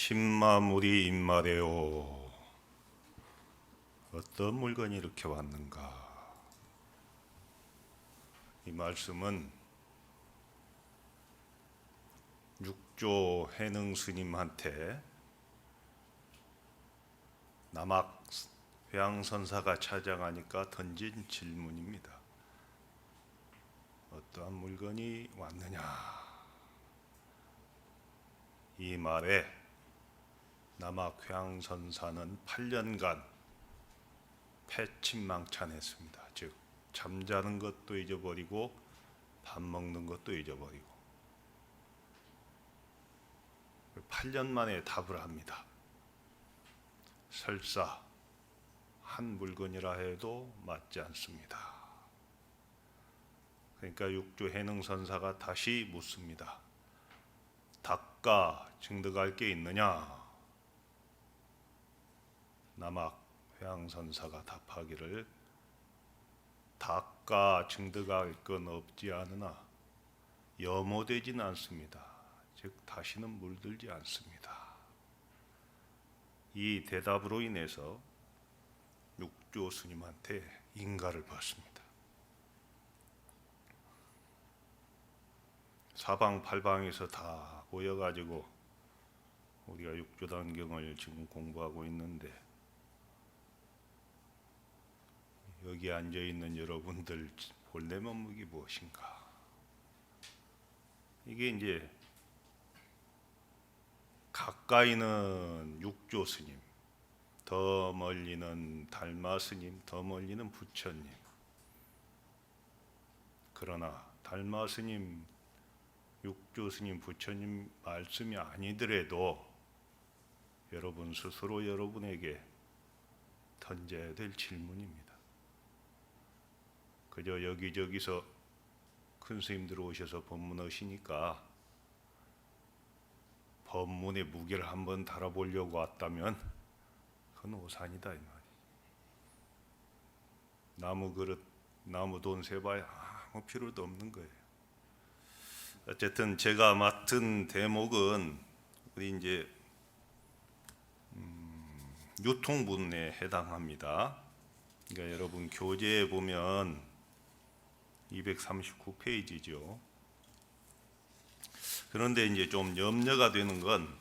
신마무리 임마래요. 어떤 물건이 이렇게 왔는가? 이 말씀은 육조 해능 스님한테 남학 회양선사가 찾아가니까 던진 질문입니다. 어떠한 물건이 왔느냐? 이 말에 남학 회양선사는 8년간 패침망찬했습니다. 즉 잠자는 것도 잊어버리고 밥 먹는 것도 잊어버리고 8년 만에 답을 합니다. 설사 한 물건이라 해도 맞지 않습니다. 그러니까 육조 해능선사가 다시 묻습니다. 닭가 증득할 게 있느냐? 남학 회양선사가 답하기를 닭가 증득할 건 없지 않으나 염호되지는 않습니다. 즉 다시는 물들지 않습니다. 이 대답으로 인해서 육조 스님한테 인가를 받습니다. 사방팔방에서 다 모여가지고 우리가 육조단경을 지금 공부하고 있는데 여기 앉아있는 여러분들 본래 면목이 무엇인가? 이게 이제 가까이는 육조 스님, 더 멀리는 달마 스님, 더 멀리는 부처님. 그러나 달마 스님, 육조 스님, 부처님 말씀이 아니더라도 여러분 스스로 여러분에게 던져야 될 질문입니다. 그저 여기저기서 큰 스님들 오셔서 법문하시니까 법문의 무게를 한번 달아보려고 왔다면 그건 오산이다 이 말이에요. 나무 그릇, 나무 돈 세봐야 아무 필요도 없는 거예요. 어쨌든 제가 맡은 대목은 우리 이제 유통분에 해당합니다. 그러니까 여러분 교재에 보면 239페이지죠. 그런데 이제 좀 염려가 되는 건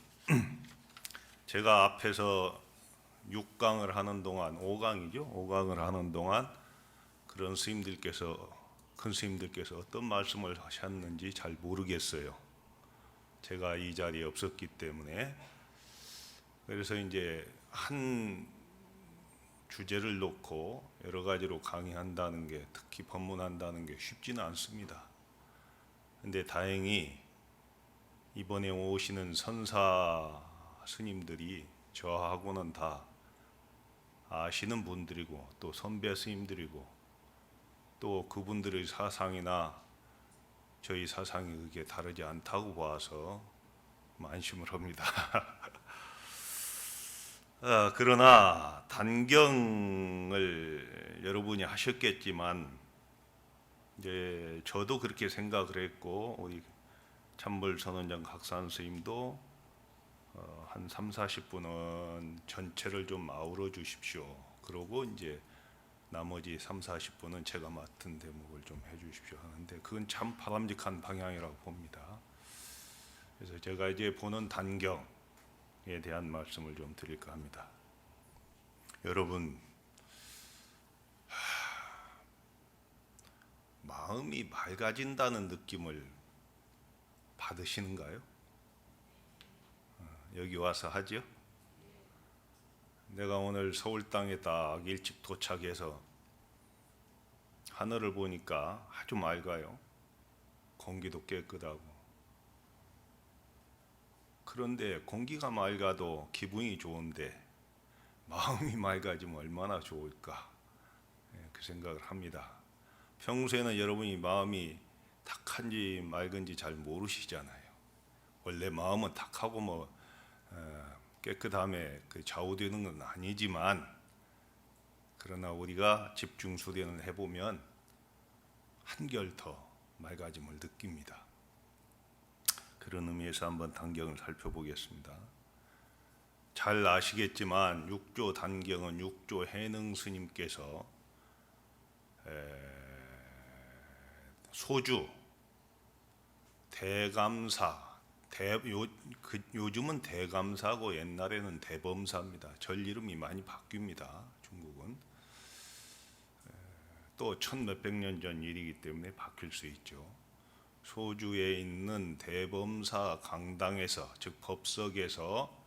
제가 앞에서 6강을 하는 동안 5강이죠. 5강을 하는 동안 그런 스님들께서 큰 스님들께서 어떤 말씀을 하셨는지 잘 모르겠어요. 제가 이 자리에 없었기 때문에. 그래서 이제 한 주제를 놓고 여러 가지로 강의한다는 게, 특히 법문한다는 게 쉽지는 않습니다. 근데 다행히 이번에 오시는 선사 스님들이 저하고는 다 아시는 분들이고 또 선배 스님들이고 또 그분들의 사상이나 저희 사상이 그게 다르지 않다고 봐서 안심을 합니다. 그러나 단경을 여러분이 하셨겠지만 이제 저도 그렇게 생각을 했고 우리 참벌선원장 각산 스님도 한 30-40분은 전체를 좀 아우러 주십시오. 그러고 이제 나머지 30-40분은 제가 맡은 대목을 좀 해주십시오 하는데 그건 참 바람직한 방향이라고 봅니다. 그래서 제가 이제 보는 단경에 대한 말씀을 좀 드릴까 합니다. 여러분 마음이 맑아진다는 느낌을 받으시는가요? 여기 와서 하죠? 내가 오늘 서울 땅에 딱 일찍 도착해서 하늘을 보니까 아주 맑아요. 공기도 깨끗하고. 그런데 공기가 맑아도 기분이 좋은데 마음이 맑아지면 얼마나 좋을까? 그 생각을 합니다. 평소에는 여러분이 마음이 탁한지 맑은지 잘 모르시잖아요. 원래 마음은 탁하고 깨끗함에 좌우되는 건 아니지만 그러나 우리가 집중 수련을 해보면 한결 더 맑아짐을 느낍니다. 그런 의미에서 한번 단경을 살펴보겠습니다. 잘 아시겠지만 육조 단경은 육조 해능 스님께서 소주, 대감사, 요즘은 대감사고 옛날에는 대범사입니다. 절 이름이 많이 바뀝니다. 중국은 또 천 몇백 년 전 일이기 때문에 바뀔 수 있죠. 소주에 있는 대범사 강당에서, 즉 법석에서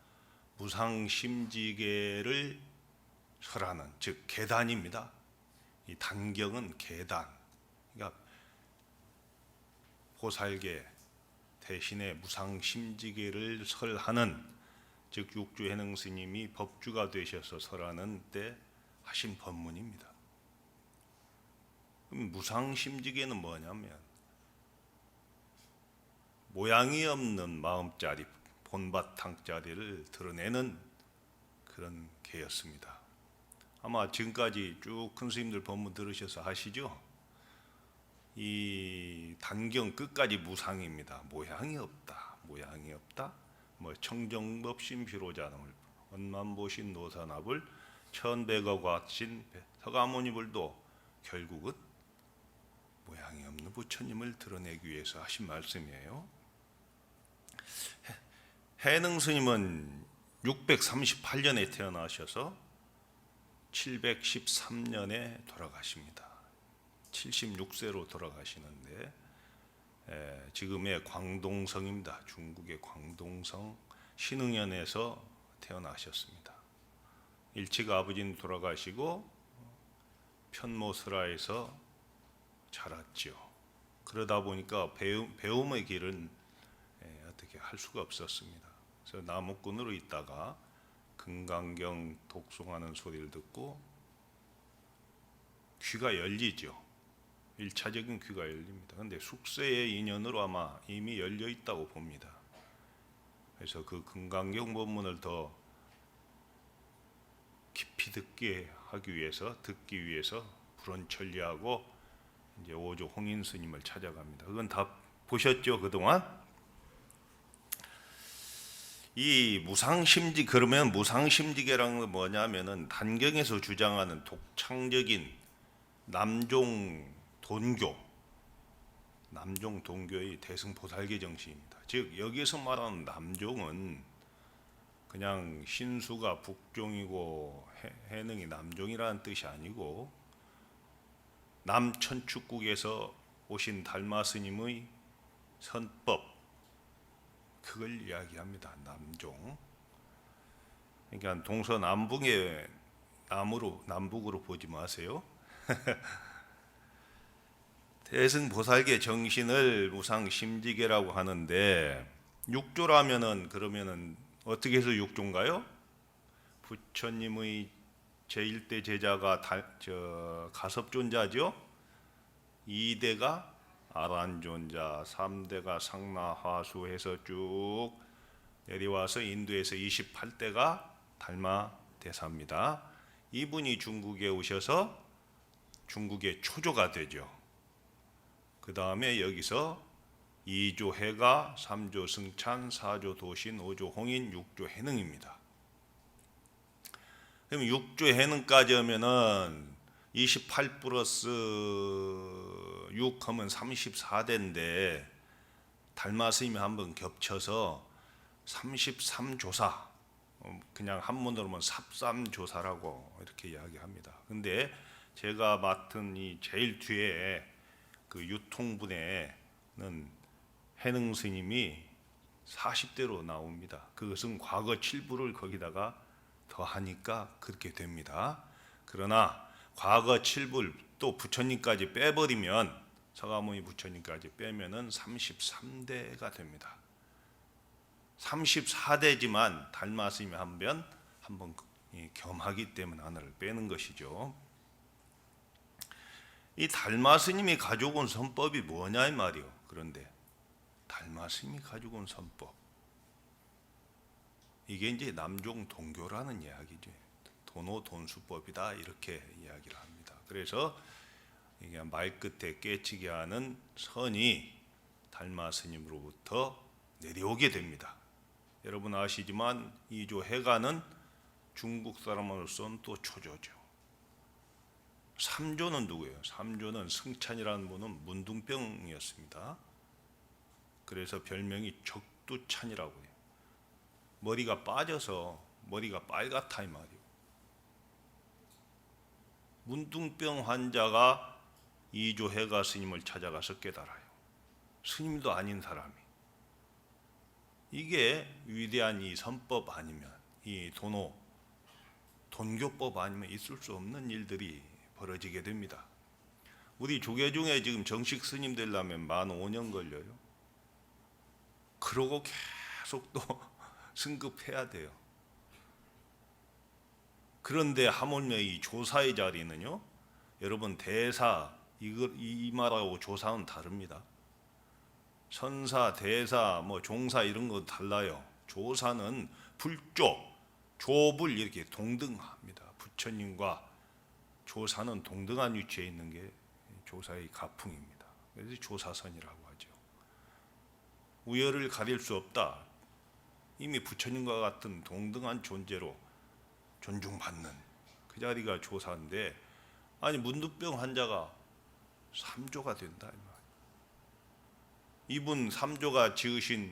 무상심지계를 설하는, 즉 계단입니다. 이 단경은 계단, 그러니까 보살계 대신에 무상심지계를 설하는, 즉 육조해능 스님이 법주가 되셔서 설하는 때 하신 법문입니다. 그럼 무상심지계는 뭐냐면 모양이 없는 마음자리, 본바탕자리를 드러내는 그런 개였습니다. 아마 지금까지 쭉 큰 스님들 법문 들으셔서 아시죠? 이 단경 끝까지 무상입니다. 모양이 없다, 모양이 없다. 뭐 청정법신 비로자남을 원만보신 노사납을 천백억 와신 서가모니불도 결국은 모양이 없는 부처님을 드러내기 위해서 하신 말씀이에요. 해능 스님은 638년에 태어나셔서 713년에 돌아가십니다. 76세로 돌아가시는데 지금의 광동성입니다. 중국의 광동성 신흥현에서 태어나셨습니다. 일찍 아버지는 돌아가시고 편모스라에서 자랐죠. 그러다 보니까 배움의 길은 어떻게 할 수가 없었습니다. 그래서 나무꾼으로 있다가 금강경 독송하는 소리를 듣고 귀가 열리죠. 1차적인 귀가 열립니다. 그런데 숙세의 인연으로 아마 이미 열려 있다고 봅니다. 그래서 그 금강경 법문을 더 깊이 듣기 위해서 불원천리하고 이제 오조 홍인 스님을 찾아갑니다. 그건 다 보셨죠, 그동안? 이 무상심지, 그러면 무상심지계라는 건 뭐냐면은 단경에서 주장하는 독창적인 남종 동교의 대승보살계 정신입니다. 즉 여기서 말하는 남종은 그냥 신수가 북종이고 해능이 남종이라는 뜻이 아니고 남천축국에서 오신 달마 스님의 선법, 그걸 이야기합니다. 남종. 그러니까 동서남북의 남북으로 보지 마세요. 대승보살계 정신을 무상심지계라고 하는데 육조라면은 그러면은 어떻게 해서 육조인가요? 부처님의 제1대 제자가 가섭존자죠. 2대가 아란존자, 3대가 상나화수 해서 쭉 내려와서 인도에서 28대가 달마대사입니다. 이분이 중국에 오셔서 중국의 초조가 되죠. 그 다음에 여기서 2조 해가, 3조 승찬, 4조 도신, 5조 홍인, 6조 해능입니다. 그럼 6조 해능까지 하면은 28 플러스 6 하면 34대인데 달마 스님이 한번 겹쳐서 33조사, 그냥 한문으로 하면 삽삼조사라고 이렇게 이야기합니다. 근데 제가 맡은 이 제일 뒤에 그 유통분에는 해능 스님이 40대로 나옵니다. 그것은 과거 7부를 거기다가 더하니까 그렇게 됩니다. 그러나 과거 7부를 또 부처님까지 빼버리면, 서가모니 부처님까지 빼면은 33대가 됩니다. 34대지만 달마 스님이 한번 겸하기 때문에 하나를 빼는 것이죠. 이 달마 스님이 가지고 온 선법이 뭐냐 이 말이요. 그런데 달마 스님이 가지고 온 선법, 이게 이제 남종 동교라는 이야기죠. 도노돈수법이다 이렇게 이야기를 합니다. 그래서 이게 말끝에 깨치게 하는 선이 달마 스님으로부터 내려오게 됩니다. 여러분 아시지만 이조 해가는 중국 사람으로서는 또 초조죠. 삼조는 누구예요? 삼조는 승찬이라는 분은 문둥병이었습니다. 그래서 별명이 적두찬이라고 해요. 머리가 빠져서 머리가 빨갛다 이 말이에요. 문둥병 환자가 이조 해가 스님을 찾아가서 깨달아요. 스님도 아닌 사람이. 이게 위대한 이 선법 아니면 이 돈교법 아니면 있을 수 없는 일들이 벌어지게 됩니다. 우리 조계 중에 지금 정식 스님 되려면 만 5년 걸려요. 그러고 계속 또 승급해야 돼요. 그런데 하물며 이 조사의 자리는요, 여러분 대사 이 말하고 조사는 다릅니다. 선사, 대사, 종사 이런 거 달라요. 조사는 불조, 조불 이렇게 동등합니다. 부처님과 조사는 동등한 위치에 있는 게 조사의 가풍입니다. 그래서 조사선이라고 하죠. 우열을 가릴 수 없다. 이미 부처님과 같은 동등한 존재로 존중받는 그 자리가 조사인데, 아니 문둥병 환자가 삼조가 된다. 이분 삼조가 지으신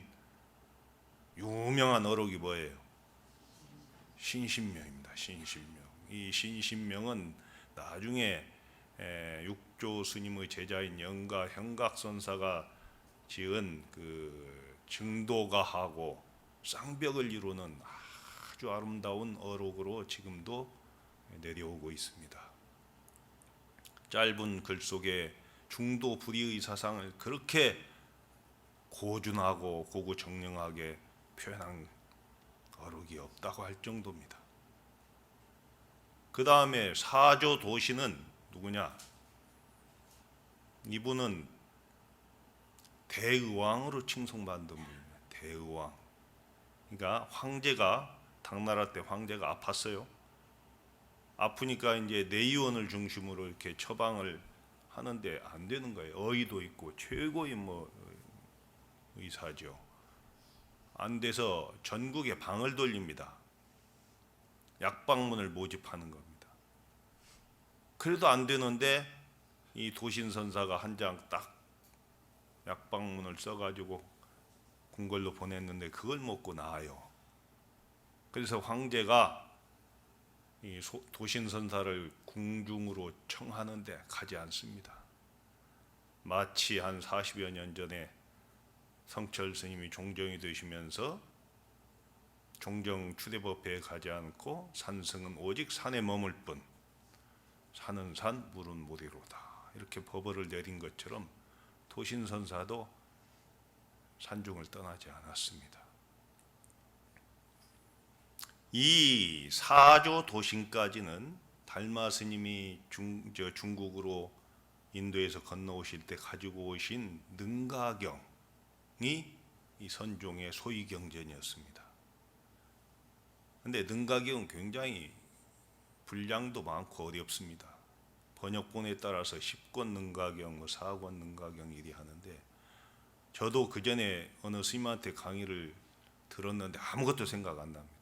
유명한 어록이 뭐예요? 신신명입니다. 신신명. 이 신신명은 나중에 육조 스님의 제자인 영가 현각선사가 지은 그 증도가하고 쌍벽을 이루는 아주 아름다운 어록으로 지금도 내려오고 있습니다. 짧은 글 속에 중도 불의의 사상을 그렇게 고준하고 고구정령하게 표현한 어록이 없다고 할 정도입니다. 그 다음에 사조 도시는 누구냐? 이분은 대의왕으로 칭송받는 분입니다. 대의왕. 그러니까 황제가 당나라 때 황제가 아팠어요. 아프니까 이제 내의원을 중심으로 이렇게 처방을 하는데 안 되는 거예요. 어의도 있고 최고의 의사죠. 안 돼서 전국에 방을 돌립니다. 약방문을 모집하는 겁니다. 그래도 안 되는데 이 도신선사가 한 장 딱 약방문을 써가지고 궁궐로 보냈는데 그걸 먹고 나아요. 그래서 황제가 이 도신선사를 궁중으로 청하는데 가지 않습니다. 마치 한 40여 년 전에 성철 스님이 종정이 되시면서 종정 추대법회에 가지 않고 산승은 오직 산에 머물 뿐 산은 산 물은 물이로다 이렇게 법을 내린 것처럼 도신선사도 산중을 떠나지 않았습니다. 이 사조 도신까지는 달마 스님이 중국으로 인도에서 건너오실 때 가지고 오신 능가경이 이 선종의 소위경전이었습니다. 근데 능가경은 굉장히 분량도 많고 어렵습니다. 번역본에 따라서 10권 능가경, 4권 능가경 이리 하는데 저도 그 전에 어느 스님한테 강의를 들었는데 아무것도 생각 안 납니다.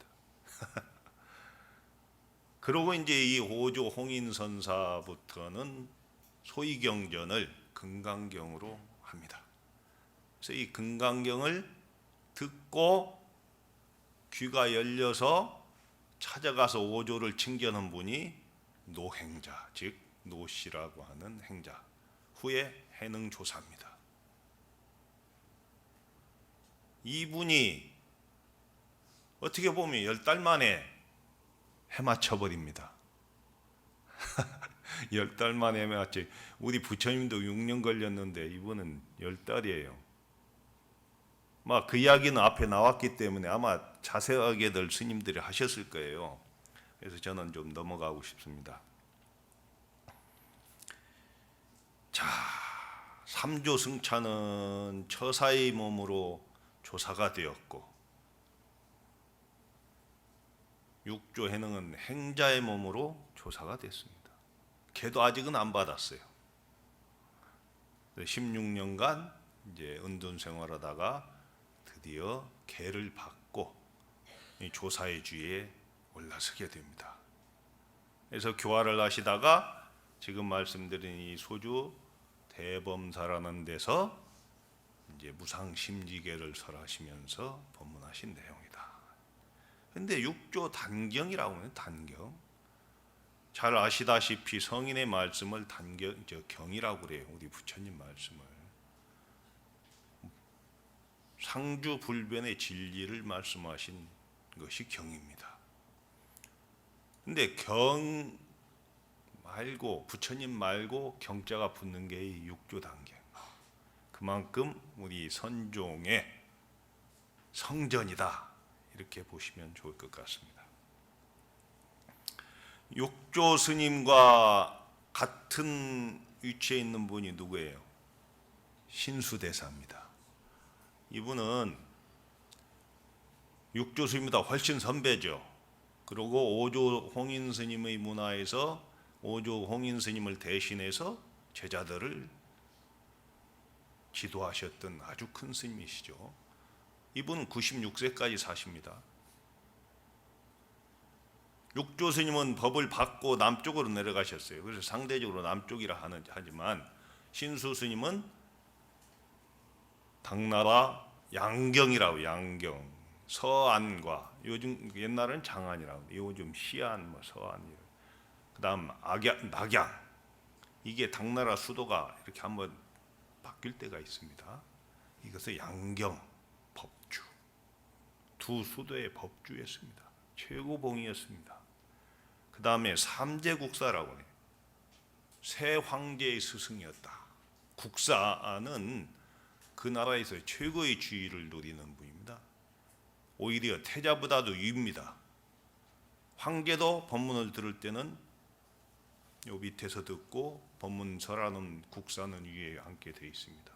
그러고 이제 이 호조 홍인선사부터는 소위경전을 금강경으로 합니다. 그래서 이 금강경을 듣고 귀가 열려서 찾아가서 오조를 칭견한 분이 노행자, 즉 노씨라고 하는 행자, 후에 해능조사입니다. 이분이 어떻게 보면 10달 만에 해맞춰버립니다. 10달 만에 해맞지. 우리 부처님도 6년 걸렸는데 이분은 10달이에요. 막 그 이야기는 앞에 나왔기 때문에 아마 자세하게들 스님들이 하셨을 거예요. 그래서 저는 좀 넘어가고 싶습니다. 자, 삼조 승차는 처사의 몸으로 조사가 되었고 육조 해능은 행자의 몸으로 조사가 됐습니다. 걔도 아직은 안 받았어요. 16년간 이제 은둔 생활하다가 드디어 걔를 받고 이 조사의 주위에 올라서게 됩니다. 그래서 교화를 하시다가 지금 말씀드린 이 소주 대범사라는 데서 이제 무상심지계를 설하시면서 법문하신 내용이다. 근데 육조 단경이라고 하면 단경. 잘 아시다시피 성인의 말씀을 경이라고 그래요. 우리 부처님 말씀을. 상주불변의 진리를 말씀하신 것이 경입니다. 근데 경 말고 부처님 말고 경자가 붙는 게 이 육조단경. 그만큼 우리 선종의 성전이다 이렇게 보시면 좋을 것 같습니다. 육조 스님과 같은 위치에 있는 분이 누구예요? 신수대사입니다. 이분은 육조 스님보다 훨씬 선배죠. 그리고 오조 홍인 스님의 문화에서 오조 홍인 스님을 대신해서 제자들을 지도하셨던 아주 큰 스님이시죠. 이분은 96세까지 사십니다. 육조 스님은 법을 받고 남쪽으로 내려가셨어요. 그래서 상대적으로 남쪽이라 하지만 신수 스님은 당나라 양경이라고, 양경, 서안과, 요즘 옛날은 장안이라고, 요즘 시안, 서안, 그다음 낙양, 이게 당나라 수도가 이렇게 한번 바뀔 때가 있습니다. 이것을 양경 법주, 두 수도의 법주였습니다. 최고봉이었습니다. 그 다음에 삼제국사라고 해요. 세 황제의 스승이었다. 국사는 그 나라에서 최고의 지위를 누리는 분입니다. 오히려 태자보다도 위입니다. 황제도 법문을 들을 때는 요 밑에서 듣고 법문 설하는 국사는 위에 앉게 되어 있습니다.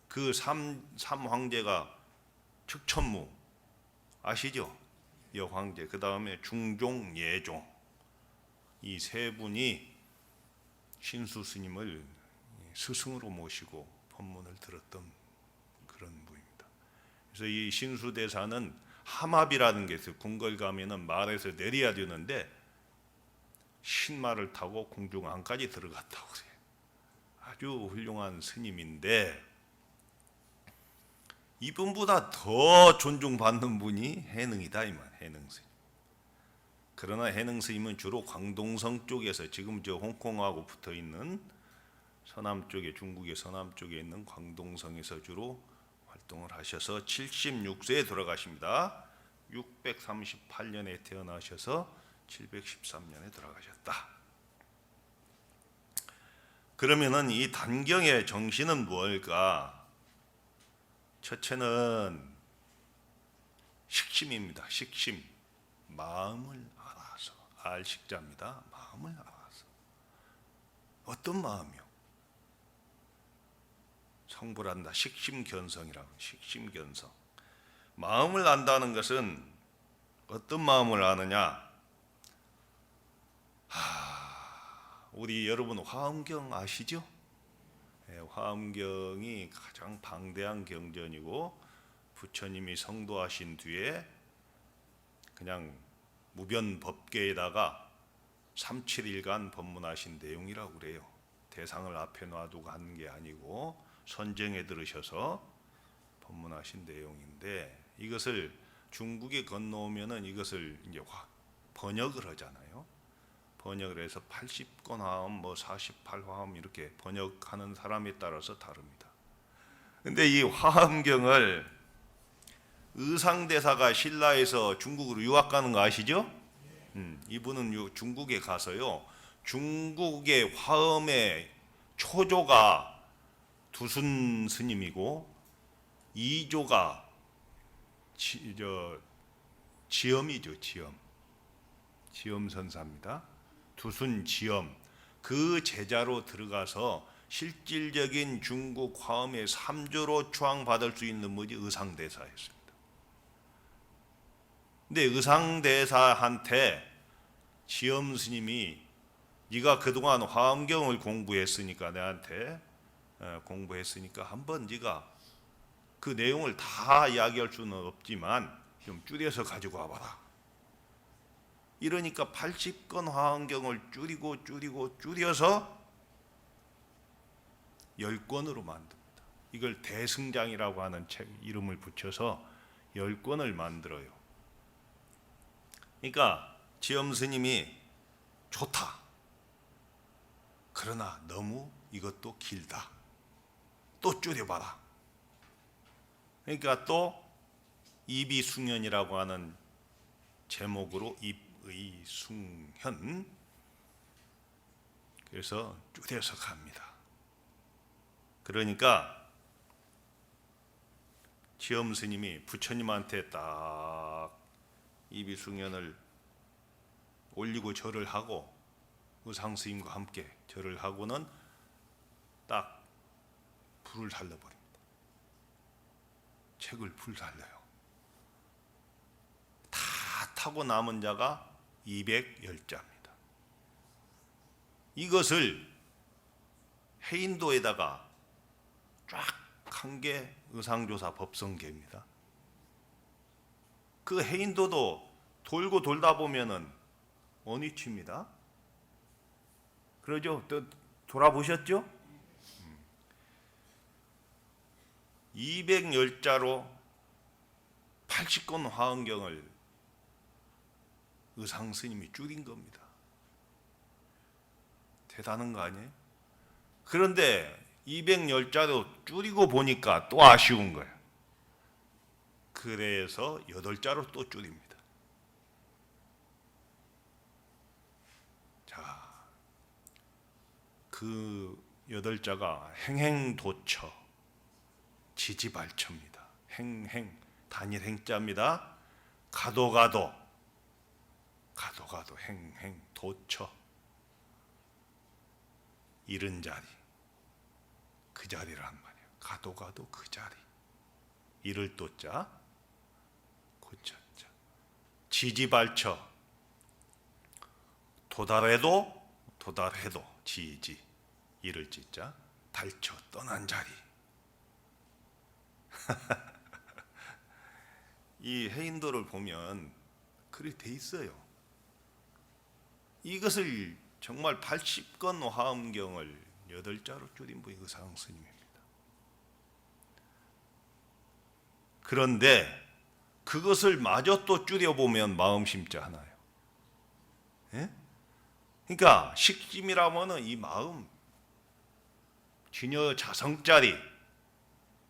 그 삼황제가 측천무 아시죠? 여황제, 그 다음에 중종, 예종, 이 세 분이 신수 스님을 스승으로 모시고 법문을 들었던 그런 분입니다. 그래서 이 신수 대사는 함압이라는 게 있어요. 궁궐 가면은 말에서 내려야 되는데 신말을 타고 궁중안까지 들어갔다고 그래요. 아주 훌륭한 스님인데 이분보다 더 존중받는 분이 해능이다 이 말. 해능 스님. 그러나 해능 스님은 주로 광동성 쪽에서, 지금 저 홍콩하고 붙어 있는 서남 쪽에, 중국의 서남 쪽에 있는 광동성에서 주로 활동을 하셔서 76세에 돌아가십니다. 638년에 태어나셔서 713년에 돌아가셨다. 그러면은 이 단경의 정신은 무엇일까? 첫째는 식심입니다. 식심. 마음을 알아서. 알식자입니다. 마음을 알아서. 어떤 마음이요? 성불한다. 식심견성이라고. 식심견성. 마음을 안다는 것은 어떤 마음을 아느냐? 우리 여러분 화엄경 아시죠? 네, 화엄경이 가장 방대한 경전이고 부처님이 성도하신 뒤에 그냥 무변법계에다가 37일간 법문하신 내용이라고 그래요. 대상을 앞에 놔두고 한 게 아니고 선정에 들으셔서 법문하신 내용인데, 이것을 중국에 건너오면은 이것을 이제 번역을 하잖아요. 번역을 해서 80권 화엄, 48화엄 이렇게 번역하는 사람에 따라서 다릅니다. 근데 이 화엄경을 의상대사가 신라에서 중국으로 유학 가는 거 아시죠? 이분은 중국에 가서요, 중국의 화엄의 초조가 두순 스님이고 2조가 지엄이죠. 지엄 선사입니다. 두순 지엄, 그 제자로 들어가서 실질적인 중국 화엄의 3조로 추앙받을 수 있는 분이 의상대사였습니다. 근데 의상대사한테 지엄 스님이 네가 그동안 화엄경을 공부했으니까 내한테 공부했으니까 한번 네가 그 내용을 다 이야기할 수는 없지만 좀 줄여서 가지고 와봐라. 이러니까 80권 화엄경을 줄여서 10권으로 만듭니다. 이걸 대승장이라고 하는 책 이름을 붙여서 10권을 만들어요. 그러니까 지엄 스님이 좋다. 그러나 너무 이것도 길다. 또 줄여봐라. 그러니까 또 입이숭현이라고 하는 제목으로 입의숭현, 그래서 줄여서 갑니다. 그러니까 지엄 스님이 부처님한테 딱 입이숭현을 올리고 절을 하고 의상 스님과 함께 절을 하고는 딱 불을 달려버립니다. 책을 불살려요. 다 타고 남은 자가 210자입니다. 이것을 해인도에다가 쫙 한 게 의상조사 법성계입니다. 그 해인도도 돌고 돌다 보면은 원위치입니다. 그러죠? 또 돌아보셨죠? 210자로 80권 화엄경을 의상 스님이 줄인 겁니다. 대단한 거 아니에요? 그런데 210자로 줄이고 보니까 또 아쉬운 거예요. 그래서 8자로 또 줄입니다. 자, 그 8자가 행행도처, 지지발처입니다. 행행, 단일 행자입니다. 가도가도, 행행, 도처, 이른 자리, 그 자리란 말이에요. 가도가도 그 자리, 이를 도자, 고쳐자, 지지발처, 도달해도 지지, 이를 지자, 발처, 떠난 자리. 이 해인도를 보면 그렇게 돼 있어요. 이것을 정말 80권 화엄경을 8자로 줄인 분이 의상 스님입니다. 그런데 그것을 마저 또 줄여보면 마음심자 하나요. 예? 그러니까 식심이라면은 이 마음, 진여 자성짜리,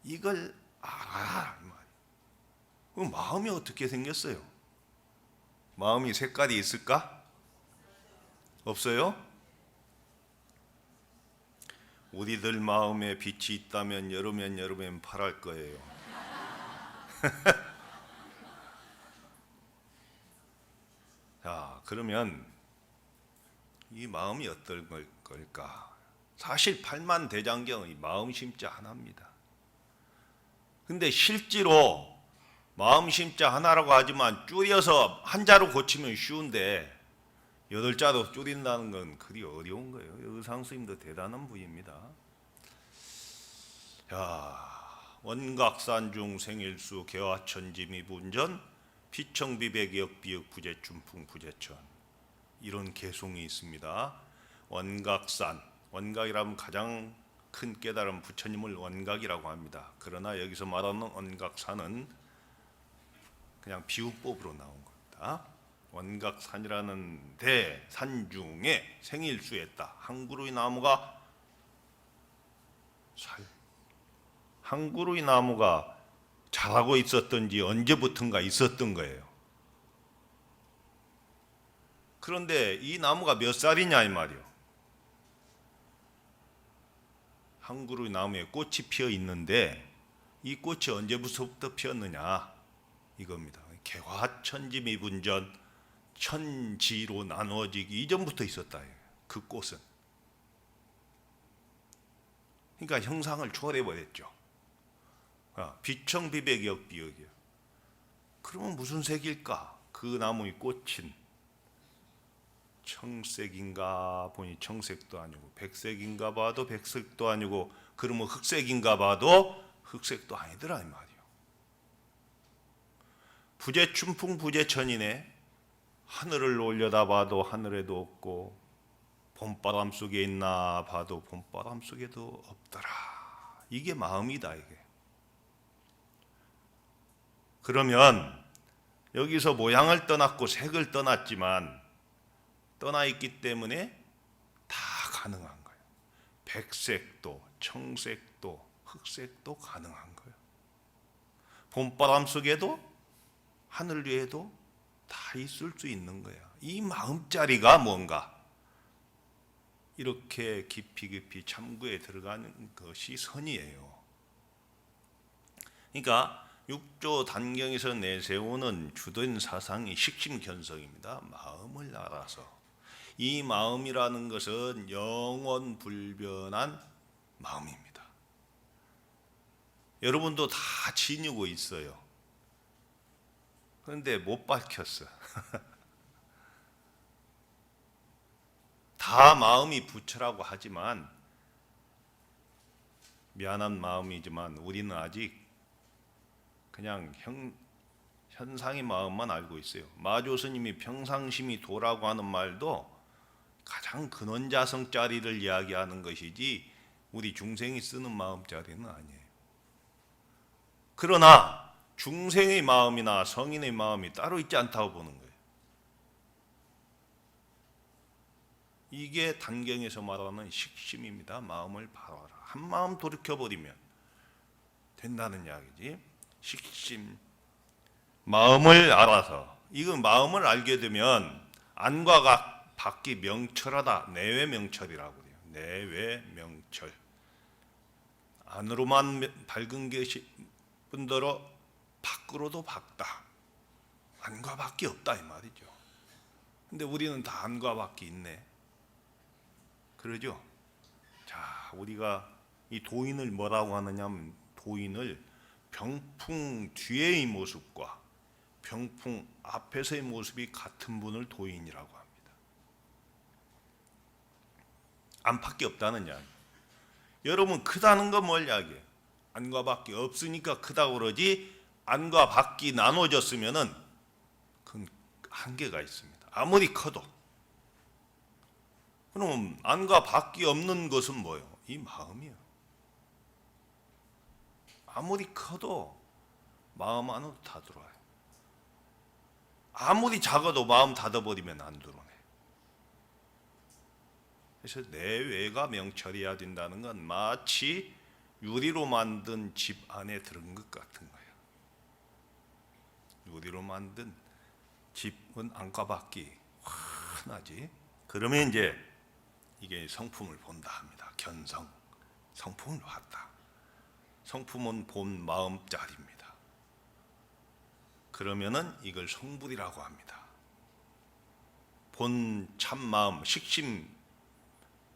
이걸 알아라. 그럼 마음이 어떻게 생겼어요? 마음이 색깔이 있을까? 없어요? 우리들 마음에 빛이 있다면 여름엔 파랄 거예요. 자, 그러면 이 마음이 어떨 걸까? 사실 팔만대장경의 마음심자 하나입니다. 근데 실제로 마음심자 하나라고 하지만 줄여서 한자로 고치면 쉬운데 8자로 줄인다는 건 그리 어려운 거예요. 의상 스님도 대단한 분입니다. 자, 원각산중 생일수 개화천지미분전 피청비백역 부재춘풍 부재천, 이런 개송이 있습니다. 원각산, 원각이라면 가장 큰 깨달음, 부처님을 원각이라고 합니다. 그러나 여기서 말하는 원각산은 그냥 비유법으로 나온 겁니다. 원각산이라는 대산 중에 생일수했다. 한 그루의 나무가 한 그루의 나무가 자라고 있었던지 언제부턴가 있었던 거예요. 그런데 이 나무가 몇 살이냐 이 말이요. 한 그루의 나무에 꽃이 피어 있는데 이 꽃이 언제부터 피었느냐 이겁니다. 개화천지미분전, 천지로 나누어지기 이전부터 있었다. 그 꽃은. 그러니까 형상을 초월해버렸죠. 비청비백역 비역이요. 그러면 무슨 색일까? 그 나무의 꽃은 청색인가 보니 청색도 아니고, 백색인가 봐도 백색도 아니고, 그러면 흑색인가 봐도 흑색도 아니더라 이 말이에요. 부재춘풍 부재천이네. 하늘을 올려다봐도 하늘에도 없고 봄바람 속에 있나 봐도 봄바람 속에도 없더라. 이게 마음이다 이게. 그러면 여기서 모양을 떠났고 색을 떠났지만 떠나 있기 때문에 다 가능한 거예요. 백색도 청색도 흑색도 가능한 거예요. 봄바람 속에도 하늘 위에도 다 있을 수 있는 거야. 이 마음자리가 뭔가 이렇게 깊이 참고에 들어가는 것이 선이에요. 그러니까 육조 단경에서 내세우는 주된 사상이 식심견성입니다. 마음을 알아서. 이 마음이라는 것은 영원 불변한 마음입니다. 여러분도 다 지니고 있어요. 그런데 못 밝혔어. 다 마음이 부처라고 하지만 미안한 마음이지만 우리는 아직 그냥 현상의 마음만 알고 있어요. 마조스님이 평상심이 도라고 하는 말도 가장 근원자성짜리를 이야기하는 것이지 우리 중생이 쓰는 마음짜리는 아니에요. 그러나 중생의 마음이나 성인의 마음이 따로 있지 않다고 보는 거예요. 이게 단경에서 말하는 식심입니다. 마음을 바라라. 한 마음 돌이켜버리면 된다는 이야기지. 식심, 마음을 알아서. 이거 마음을 알게 되면 안과 밖이 명철하다. 내외 명철이라고 해요. 내외 명철. 안으로만 밝은 것이 뿐더러 밖으로도 밝다. 안과 밖이 없다 이 말이죠. 근데 우리는 다 안과 밖이 있네. 그러죠? 자, 우리가 이 도인을 뭐라고 하느냐면 도인을 병풍 뒤의 모습과 병풍 앞에서의 모습이 같은 분을 도인이라고 합니다. 안팎이 없다는 이야기. 여러분 크다는 건 뭘 이야기해요? 안과 밖이 없으니까 크다고 그러지 안과 밖이 나눠졌으면은 그건 한계가 있습니다. 아무리 커도. 그럼 안과 밖이 없는 것은 뭐예요? 이 마음이에요. 아무리 커도 마음 안으로 다 들어와요. 아무리 작아도 마음 닫아버리면 안 들어오네. 그래서 내외가 명철해야 된다는 건 마치 유리로 만든 집 안에 들은 것 같은 거예요. 유리로 만든 집은 안과 밖이 환하지. 그러면 이제 이게 성품을 본다 합니다. 견성, 성품을 봤다. 성품은 본 마음짜리입니다. 그러면은 이걸 성불이라고 합니다. 본 참마음, 식심,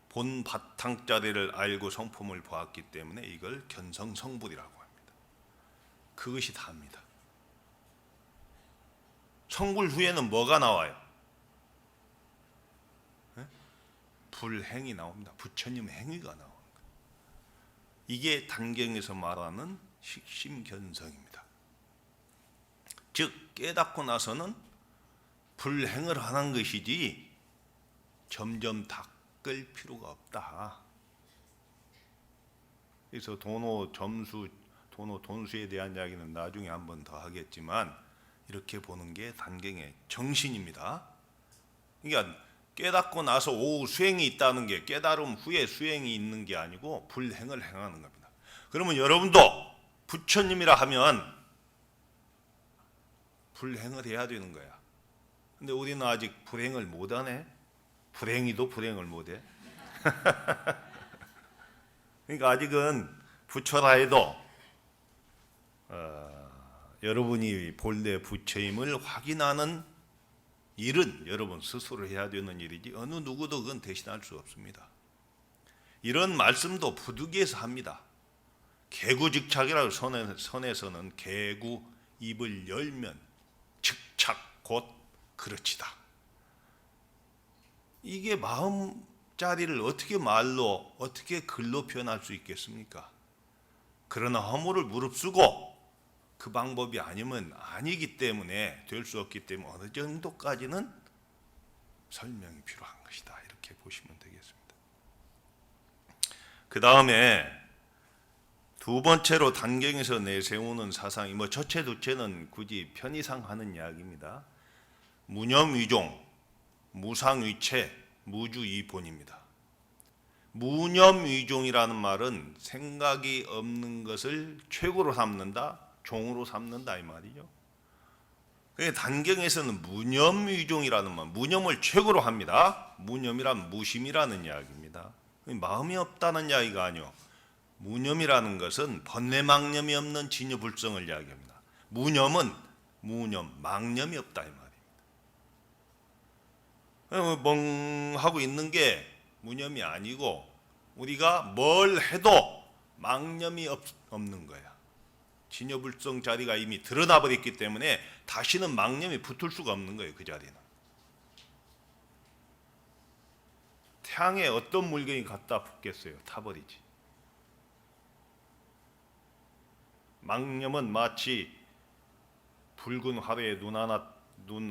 본 바탕짜리를 알고 성품을 보았기 때문에 이걸 견성성불이라고 합니다. 그것이 다입니다. 성불 후에는 뭐가 나와요? 불행이 나옵니다. 부처님 행위가 나오는 거예요. 이게 단경에서 말하는 식심견성입니다. 즉 깨닫고 나서는 불행을 하는 것이지 점점 닦을 필요가 없다. 그래서 도노 점수, 도노 돈수에 대한 이야기는 나중에 한 번 더 하겠지만 이렇게 보는 게 단경의 정신입니다. 그러니까 깨닫고 나서 오후 수행이 있다는 게 깨달음 후에 수행이 있는 게 아니고 불행을 행하는 겁니다. 그러면 여러분도 부처님이라 하면 불행을 해야 되는 거야. 근데 우리는 아직 불행을 못하네. 불행이도 불행을 못해. 그러니까 아직은 부처라 해도 여러분이 본래 부처임을 확인하는 일은 여러분 스스로 해야 되는 일이지 어느 누구도 그건 대신할 수 없습니다. 이런 말씀도 부득이해서 합니다. 개구직착이라고 선에서는 개구 입을 열면 즉착 곧 그렇지다. 이게 마음자리를 어떻게 말로 어떻게 글로 표현할 수 있겠습니까? 그러나 허물을 무릅쓰고 그 방법이 아니면 아니기 때문에 될 수 없기 때문에 어느 정도까지는 설명이 필요한 것이다. 이렇게 보시면 되겠습니다. 그 다음에 두 번째로 단경에서 내세우는 사상이 첫째, 둘째는 굳이 편의상 하는 이야기입니다. 무념위종, 무상위체, 무주이본입니다. 무념위종이라는 말은 생각이 없는 것을 최고로 삼는다, 종으로 삼는다 이 말이죠. 단경에서는 무념위종이라는 말, 무념을 최고로 합니다. 무념이란 무심이라는 이야기입니다. 마음이 없다는 이야기가 아니요. 무념이라는 것은 번뇌망념이 없는 진여불성을 이야기합니다. 무념은 망념이 없다 이 말입니다. 멍하고 있는 게 무념이 아니고 우리가 뭘 해도 망념이 없는 거야. 진여불성 자리가 이미 드러나 버렸기 때문에 다시는 망념이 붙을 수가 없는 거예요. 그 자리는. 태양에 어떤 물건이 갖다 붙겠어요? 타버리지. 망념은 마치 붉은 화로에 눈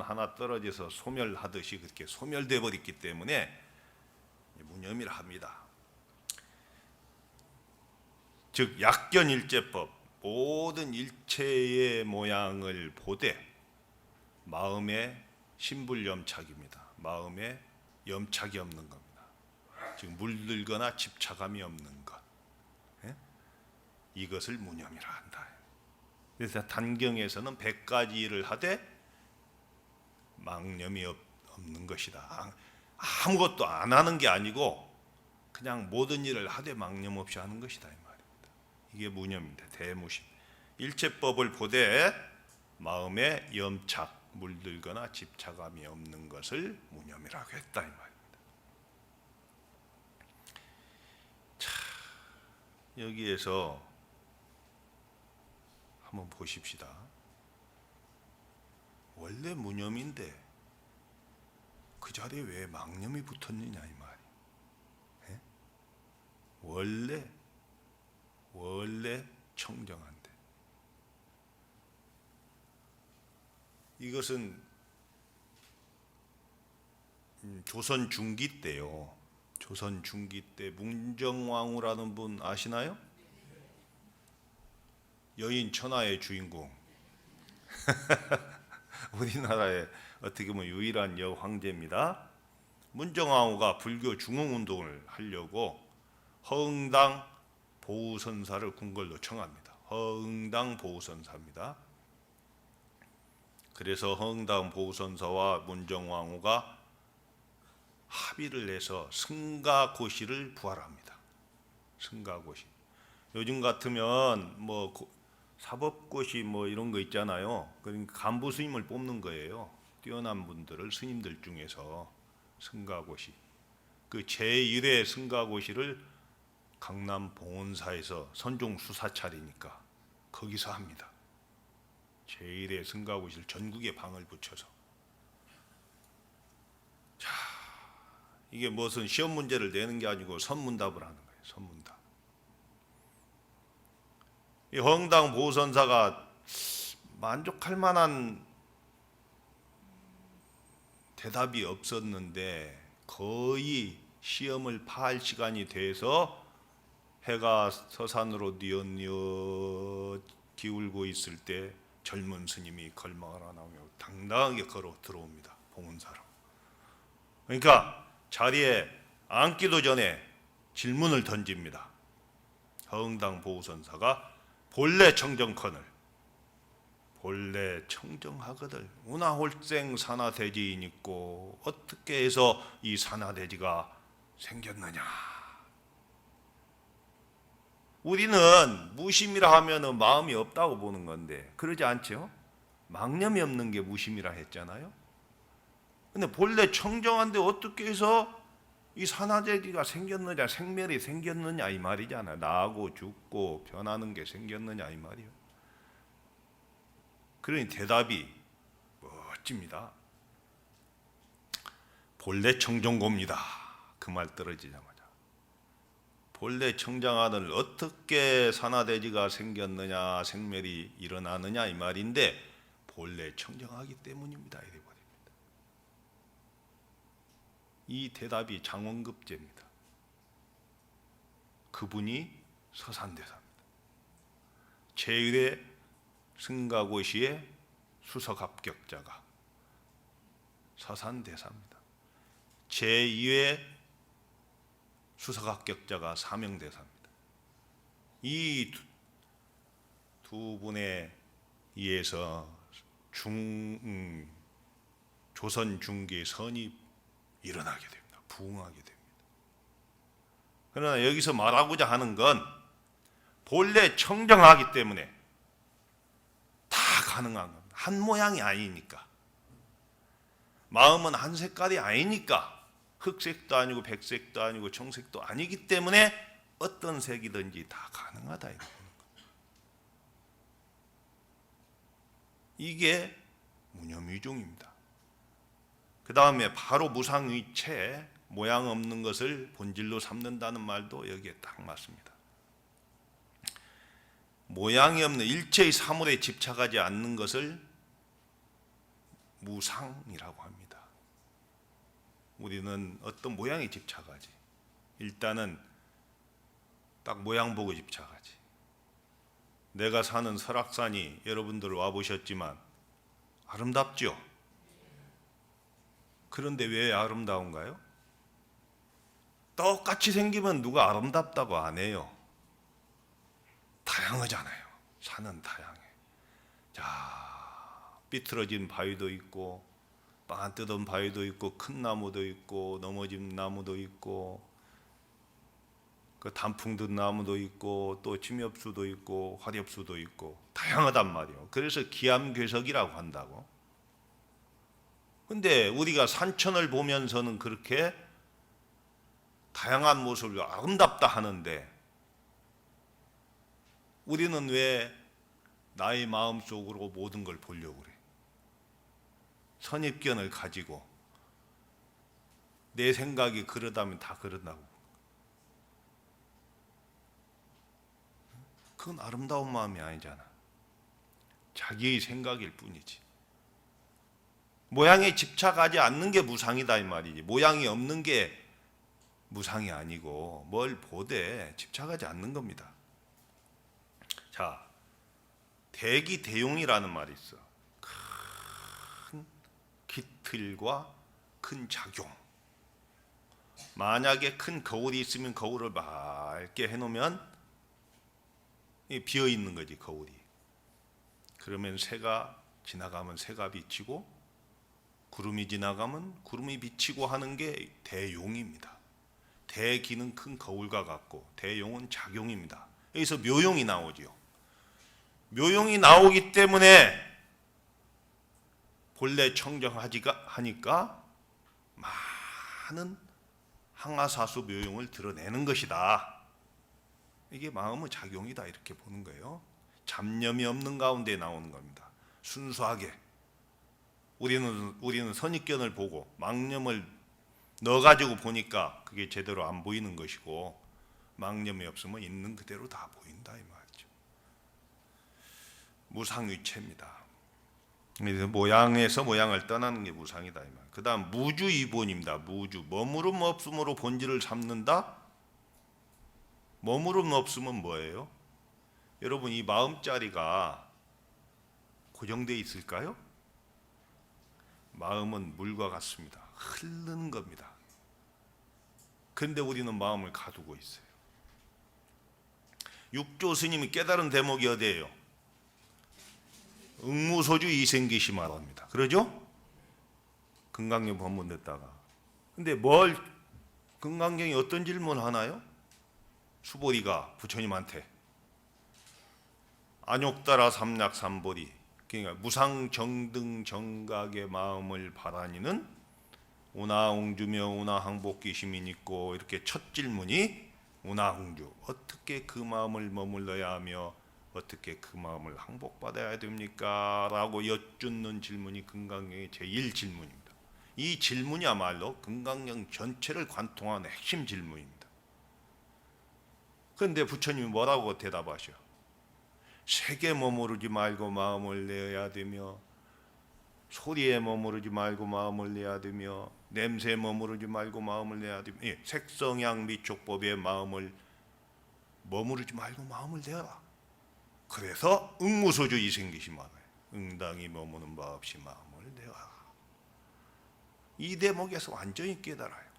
하나 떨어져서 소멸하듯이 그렇게 소멸돼 버렸기 때문에 무념이라 합니다. 즉 약견일제법, 모든 일체의 모양을 보되 마음에 신불염착입니다. 마음에 염착이 없는 겁니다. 즉 물들거나 집착함이 없는 것, 이것을 무념이라 한다. 그래서 단경에서는 100가지를 하되 망념이 없는 것이다. 아무것도 안 하는 게 아니고 그냥 모든 일을 하되 망념 없이 하는 것이다 이 말입니다. 이게 무념입니다. 대무심. 일체법을 보되 마음에 염착, 물들거나 집착함이 없는 것을 무념이라고 했다 이 말입니다. 자, 여기에서 한번 보십시다. 원래 무념인데 그 자리에 왜 망념이 붙었느냐 이 말이에요. 원래 청정한데. 이것은 조선 중기 때요. 조선 중기 때 문정왕후라는 분 아시나요? 여인 천하의 주인공. 우리나라의 어떻게 보면 유일한 여황제입니다. 문정왕후가 불교 중흥운동을 하려고 허응당 보우선사를 궁궐로 청합니다. 허응당 보우선사입니다. 그래서 허응당 보우선사와 문정왕후가 합의를 해서 승가고시를 부활합니다. 승가고시. 요즘 같으면 사법고시 이런 거 있잖아요. 그러니까 간부 스님을 뽑는 거예요. 뛰어난 분들을 스님들 중에서 승가고시. 그 제1회 승가고시를 강남 봉온사에서 선종 수사찰이니까 거기서 합니다. 제1회 승가고시를 전국에 방을 붙여서. 자, 이게 무슨 시험 문제를 내는 게 아니고 선문답을 하는 거예요. 선문답. 이 허응당 보우선사가 만족할 만한 대답이 없었는데 거의 시험을 파할 시간이 돼서 해가 서산으로 뉘엿뉘엿 기울고 있을 때 젊은 스님이 걸망을 하나 나오며 당당하게 걸어 들어옵니다. 봉은사로. 그러니까 자리에 앉기도 전에 질문을 던집니다. 허응당 보우선사가 본래 청정컨을 본래 청정하거들 운하홀생 산하대지인 있고 어떻게 해서 이 산하대지가 생겼느냐. 우리는 무심이라 하면 마음이 없다고 보는 건데 그러지 않죠? 망념이 없는 게 무심이라 했잖아요. 근데 본래 청정한데 어떻게 해서 이 산하대지가 생겼느냐, 생멸이 생겼느냐 이 말이잖아요. 나고 죽고 변하는 게 생겼느냐 이 말이에요. 그러니 대답이 멋집니다. 본래 청정고입니다. 그 말 떨어지자마자 본래 청정하늘 어떻게 산화대지가 생겼느냐, 생멸이 일어나느냐 이 말인데 본래 청정하기 때문입니다. 이래 버립니다. 이 대답이 장원급제입니다. 그분이 서산대사입니다. 제1회 승가고시의 수석합격자가 서산대사입니다. 제2회 수석합격자가 사명대사입니다. 이 두 분에 의해서 조선 중기 선이 일어나게 됩니다. 부흥하게 됩니다. 그러나 여기서 말하고자 하는 건 본래 청정하기 때문에 다 가능한 겁니다. 한 모양이 아니니까. 마음은 한 색깔이 아니니까. 흑색도 아니고 백색도 아니고 청색도 아니기 때문에 어떤 색이든지 다 가능하다 이렇게 보는 겁니다. 이게 무념위종입니다. 그 다음에 바로 무상위체, 모양 없는 것을 본질로 삼는다는 말도 여기에 딱 맞습니다. 모양이 없는 일체의 사물에 집착하지 않는 것을 무상이라고 합니다. 우리는 어떤 모양에 집착하지. 일단은 딱 모양 보고 집착하지. 내가 사는 설악산이 여러분들 와보셨지만 아름답죠? 그런데 왜 아름다운가요? 똑같이 생기면 누가 아름답다고 안 해요. 다양하잖아요. 산은 다양해. 자, 삐뚤어진 바위도 있고 빵 뜯은 바위도 있고 큰 나무도 있고 넘어진 나무도 있고 그 단풍 든 나무도 있고 또 침엽수도 있고 화렵수도 있고 다양하단 말이에요. 그래서 기암괴석이라고 한다고. 근데 우리가 산천을 보면서는 그렇게 다양한 모습을 아름답다 하는데 우리는 왜 나의 마음속으로 모든 걸 보려고 그래? 선입견을 가지고 내 생각이 그러다면 다 그런다고. 그건 아름다운 마음이 아니잖아. 자기의 생각일 뿐이지. 모양에 집착하지 않는 게 무상이다 이 말이지. 모양이 없는 게 무상이 아니고 뭘 보되 집착하지 않는 겁니다. 자, 대기대용이라는 말이 있어. 큰 기틀과 큰 작용. 만약에 큰 거울이 있으면 거울을 맑게 해놓으면 비어 있는 거지 거울이. 그러면 새가 지나가면 새가 비치고 구름이 지나가면 구름이 비치고 하는 게 대용입니다. 대기는 큰 거울과 같고 대용은 작용입니다. 여기서 묘용이 나오지요. 묘용이 나오기 때문에 본래 청정하니까 많은 항아사수 묘용을 드러내는 것이다. 이게 마음의 작용이다 이렇게 보는 거예요. 잡념이 없는 가운데 나오는 겁니다. 순수하게. 우리는 선입견을 보고 망념을 넣어가지고 보니까 그게 제대로 안 보이는 것이고 망념이 없으면 있는 그대로 다 보인다 이 말이죠. 무상위체입니다. 모양에서 모양을 떠나는 게 무상이다 이 말. 그 다음 무주이본입니다. 무주. 머무름 없음으로 본질을 삼는다. 머무름 없으면 뭐예요? 여러분 이 마음자리가 고정되어 있을까요? 마음은 물과 같습니다. 흐르는 겁니다. 그런데 우리는 마음을 가두고 있어요. 육조 스님이 깨달은 대목이 어디예요? 응무소주 이생기시 말합니다. 그러죠? 금강경 법문됐다가. 근데 금강경이 어떤 질문을 하나요? 수보리가 부처님한테 안욕따라 삼락삼보리 그러니까 무상정등정각의 마음을 바라니는 운하홍주며 운하항복기심이 있고 이렇게 첫 질문이 운하홍주 어떻게 그 마음을 머물러야 하며 어떻게 그 마음을 항복받아야 됩니까? 라고 여쭙는 질문이 금강경의 제1질문입니다. 이 질문이야말로 금강경 전체를 관통하는 핵심 질문입니다. 그런데 부처님이 뭐라고 대답하셔? 색에 머무르지 말고 마음을 내어야 되며, 소리에 머무르지 말고 마음을 내야 되며, 냄새에 머무르지 말고 마음을 내야 되며, 색성향 미촉법에 마음을 머무르지 말고 마음을 내라. 그래서 응무소주의 생기시 말아요. 응당이 머무는 바 없이 마음을 내라. 이 대목에서 완전히 깨달아요.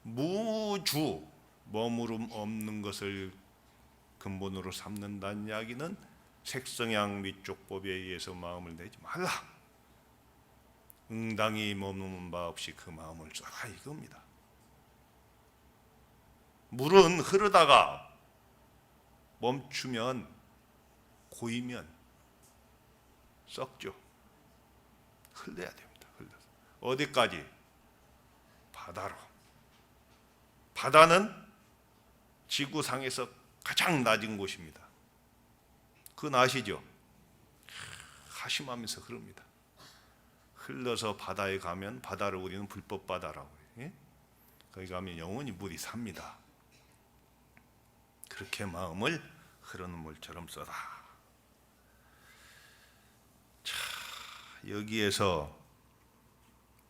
무주, 머무름 없는 것을 근본으로 삼는다는 이야기는 색성향 미촉법에 의해서 마음을 내지 말라. 응당이 머무는 바 없이 그 마음을 써라, 이겁니다. 물은 흐르다가 멈추면, 고이면 썩죠. 흘러야 됩니다. 흘러서 어디까지? 바다로. 바다는 지구상에서 가장 낮은 곳입니다. 그건 아시죠? 하심하면서 흐릅니다. 흘러서 바다에 가면, 바다를 우리는 불법 바다라고 해요. 거기 가면 영원히 물이 삽니다. 그렇게 마음을 흐르는 물처럼 써라. 자, 여기에서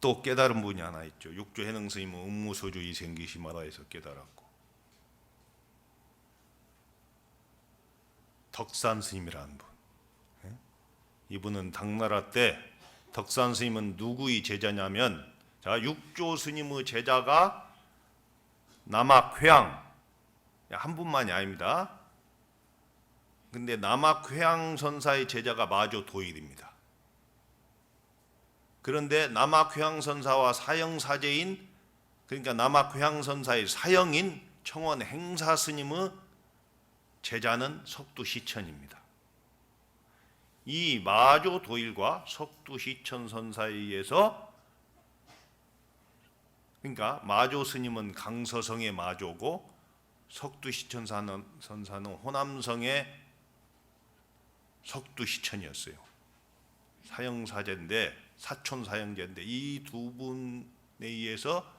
또 깨달은 분이 하나 있죠. 육조 해능 스님은 음무소주 이생기시 마라에서 깨달았고, 덕산 스님이라는 분, 이분은 당나라 때, 덕산 스님은 누구의 제자냐면, 자, 육조 스님의 제자가 남악회양, 한 분만이 아닙니다. 근데 남악회양 선사의 제자가 마조 도일입니다. 그런데 남악회양 선사와 사형사제인, 그러니까 남악회양 선사의 사형인 청원 행사 스님의 제자는 석두시천입니다. 이 마조 도일과 석두시천 선사에 의해서, 그러니까 마조 스님은 강서성의 마조고 석두시천 선사는 호남성의 석두시천이었어요. 사형사제인데, 사촌사형제인데, 이 두 분에 의해서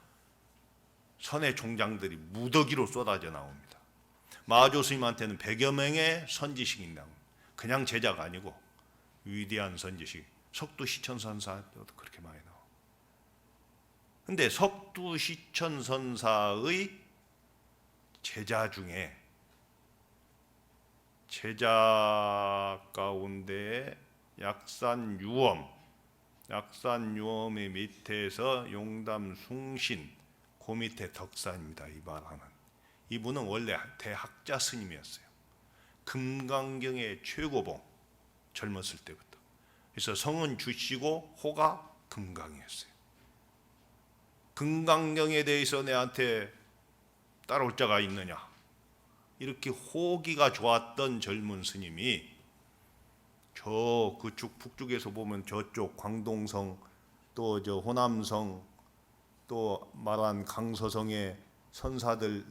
선의 종장들이 무더기로 쏟아져 나옵니다. 마조 스님한테는 100여 명의 선지식이 나옵니다. 그냥 제자가 아니고 위대한 선지식. 석두시천 선사도 그렇게 많이 나와요. 근데 석두시천 선사의 제자 중에, 제자 가운데 약산유엄의 밑에서 용담 숭신, 그 밑에 덕산입니다. 이 말하는 이분은 원래 대학자 스님이었어요. 금강경의 최고봉, 젊었을 때부터. 그래서 성은 주시고 호가 금강이었어요. 금강경에 대해서 내한테 따라올 자가 있느냐, 이렇게 호기가 좋았던 젊은 스님이 저 그쪽 북쪽에서 보면 저쪽 광동성, 또 저 호남성, 또 말한 강서성의 선사들이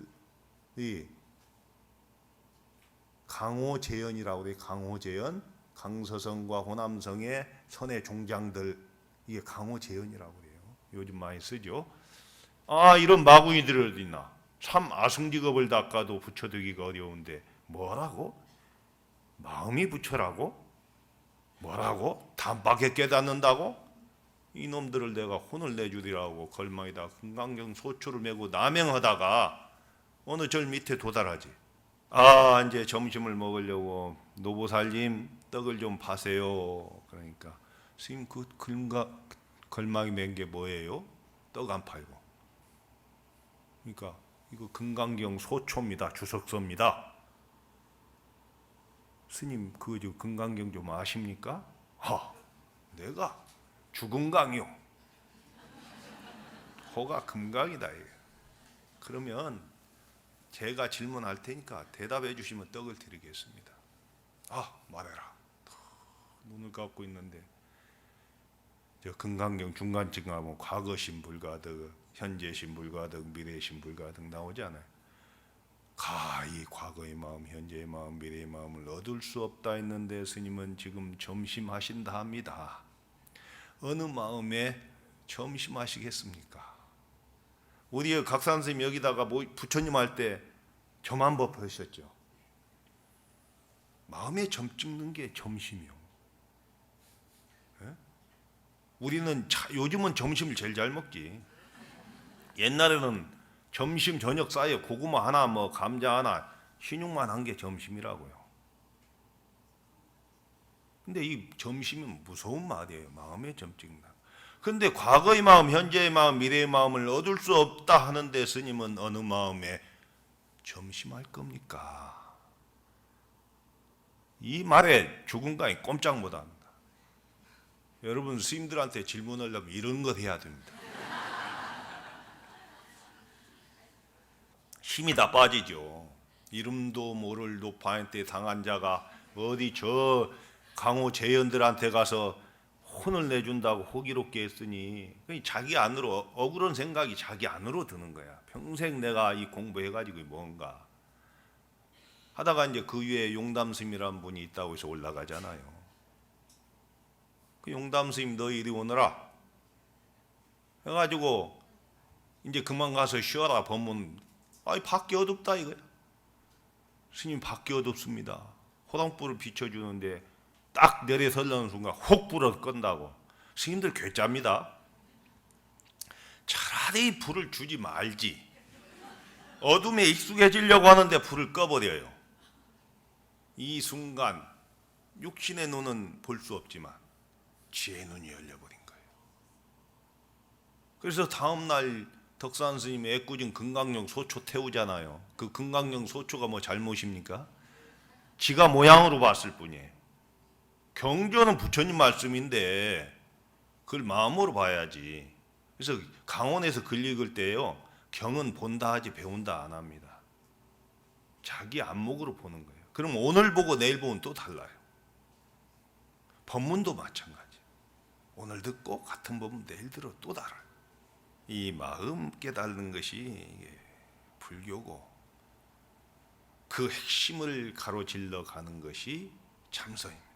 강호재연이라고 그래요. 강호재연, 강서성과 호남성의 선의 종장들, 이게 강호재연이라고 그래요. 요즘 많이 쓰죠. 아, 이런 마구니들이 어디 있나? 참 아승직업을 닦아도 부처되기가 어려운데 뭐라고? 마음이 부처라고? 뭐라고? 단박에 깨닫는다고? 이놈들을 내가 혼을 내주리라고 걸망에다 금강경 소초를 메고 남행하다가 어느 절 밑에 도달하지. 아, 이제 점심을 먹으려고 노보살님 떡을 좀 파세요. 그러니까 스님, 그 걸망이 맨 게 뭐예요? 떡 안 팔고. 그러니까 이거 금강경 소초입니다. 주석서입니다. 스님, 그 금강경 좀 아십니까? 내가 주금강이요. 호가 금강이다. 그러면 제가 질문할 테니까 대답해 주시면 떡을 드리겠습니다. 말해라. 눈을 감고 있는데 저 금강경 중간쯤 가면 과거신 불가득, 현재신 불가득, 미래신 불가득 나오지 않아요? 이 과거의 마음, 현재의 마음, 미래의 마음을 얻을 수 없다 했는데 스님은 지금 점심하신다 합니다. 어느 마음에 점심하시겠습니까? 우리 각산 스님 여기다가 부처님 할 때 점 한 번 보셨죠? 마음에 점 찍는 게 점심이요. 예? 우리는 요즘은 점심을 제일 잘 먹지. 옛날에는 점심 저녁 사이에 고구마 하나 뭐 감자 하나 신육만 한 게 점심이라고요. 근데 이 점심은 무서운 말이에요. 마음에 점 찍는다. 근데 과거의 마음, 현재의 마음, 미래의 마음을 얻을 수 없다 하는데 스님은 어느 마음에 점심할 겁니까? 이 말에 죽음감이 꼼짝 못합니다. 여러분 스님들한테 질문을 하면 이런 것 해야 됩니다. 힘이 다 빠지죠. 이름도 모를 노파한 때 당한 자가 어디 저 강호 재연들한테 가서 혼을 내준다고 호기롭게 했으니 자기 안으로 억울한 생각이 자기 안으로 드는 거야. 평생 내가 이 공부해가지고 뭔가 하다가 이제 그 위에 용담스님이라는 분이 있다고 해서 올라가잖아요. 그 용담스님 너 이리 오너라 해가지고 이제 그만 가서 쉬어라 법문. 아이 밖에 어둡다 이거야. 스님 밖에 어둡습니다. 호당불을 비춰주는데 딱 내려서려는 순간 혹 불을 끈다고. 스님들 괴짜입니다. 차라리 불을 주지 말지. 어둠에 익숙해지려고 하는데 불을 꺼버려요. 이 순간 육신의 눈은 볼 수 없지만 지혜의 눈이 열려버린 거예요. 그래서 다음날 덕산 스님이 애꿎은 금강령 소초 태우잖아요. 그 금강령 소초가 뭐 잘못입니까? 지가 모양으로 봤을 뿐이에요. 경전은 부처님 말씀인데 그걸 마음으로 봐야지. 그래서 강원에서 글 읽을 때요, 경은 본다 하지 배운다 안 합니다. 자기 안목으로 보는 거예요. 그럼 오늘 보고 내일 보면 또 달라요. 법문도 마찬가지. 오늘 듣고 같은 법문 내일 들어 또 달라요. 이 마음 깨닫는 것이 불교고 그 핵심을 가로질러 가는 것이 참선입니다.